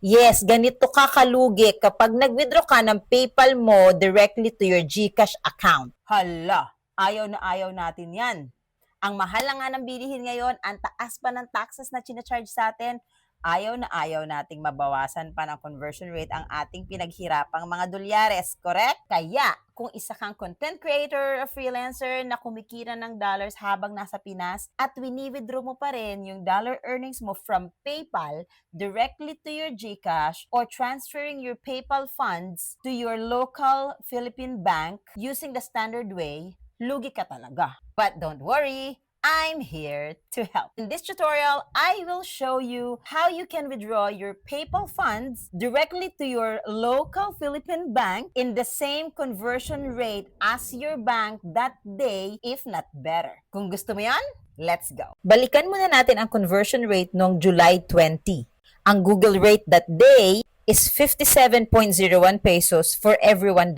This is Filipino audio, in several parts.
Yes, ganito kakalugi kapag nag-withdraw ka ng PayPal mo directly to your GCash account. Hala, ayaw na ayaw natin yan. Ang mahal na nga ng bilihin ngayon, ang taas pa ng taxes na charge sa atin, ayaw na ayaw nating mabawasan pa ng conversion rate ang ating pinaghirapang mga dolyares, correct? Kaya, kung isa kang content creator o freelancer na kumikita ng dollars habang nasa Pinas at wini-withdraw mo pa rin yung dollar earnings mo from PayPal directly to your GCash or transferring your PayPal funds to your local Philippine bank using the standard way, lugi ka talaga. But don't worry, I'm here to help. In this tutorial, I will show you how you can withdraw your PayPal funds directly to your local Philippine bank in the same conversion rate as your bank that day, if not better. Kung gusto mo yan, let's go. Balikan muna natin ang conversion rate noong July 20. Ang Google rate that day is 57.01 pesos for every $1.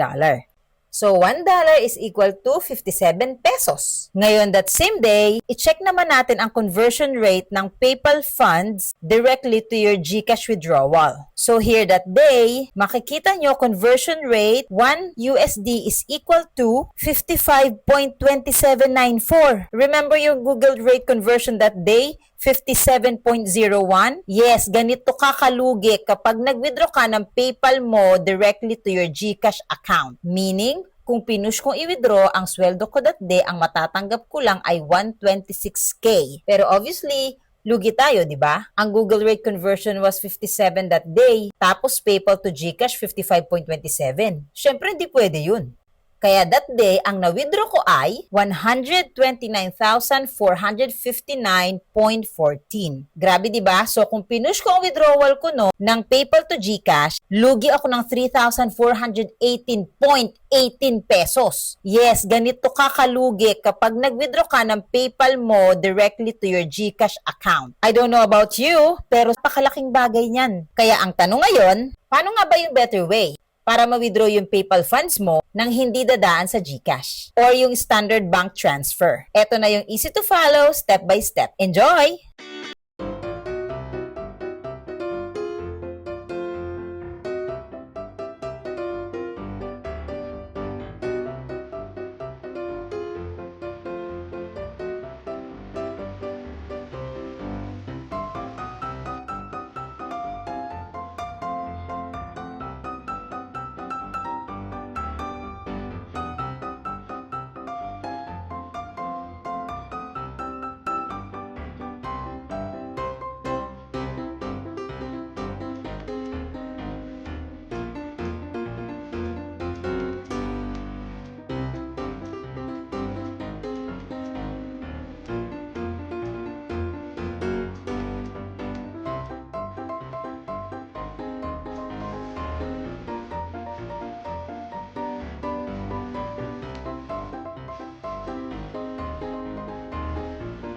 So, $1 is equal to 57 pesos. Ngayon, that same day, i-check naman natin ang conversion rate ng PayPal funds directly to your GCash withdrawal. So, here that day, makikita nyo conversion rate, 1 USD is equal to 55.2794. Remember yung Google rate conversion that day? 57.01? Yes, ganito kakalugi kapag nag-withdraw ka ng PayPal mo directly to your GCash account. Meaning, kung pinush kong i-withdraw, ang sweldo ko that day, ang matatanggap ko lang ay 126K. Pero obviously, lugi tayo, di ba? Ang Google rate conversion was 57 that day, tapos PayPal to GCash 55.27. Syempre, hindi pwede yun. Kaya that day, ang na-withdraw ko ay 129,459.14. Grabe, di ba? So, kung pinush ko ang withdrawal ko ng PayPal to GCash, lugi ako ng 3,418.18 pesos. Yes, ganito kakalugi kapag nag-withdraw ka ng PayPal mo directly to your GCash account. I don't know about you, pero pakalaking bagay niyan. Kaya ang tanong ngayon, paano nga ba yung better way para ma-withdraw yung PayPal funds mo nang hindi dadaan sa GCash or yung standard bank transfer? Ito na yung easy to follow, step by step. Enjoy!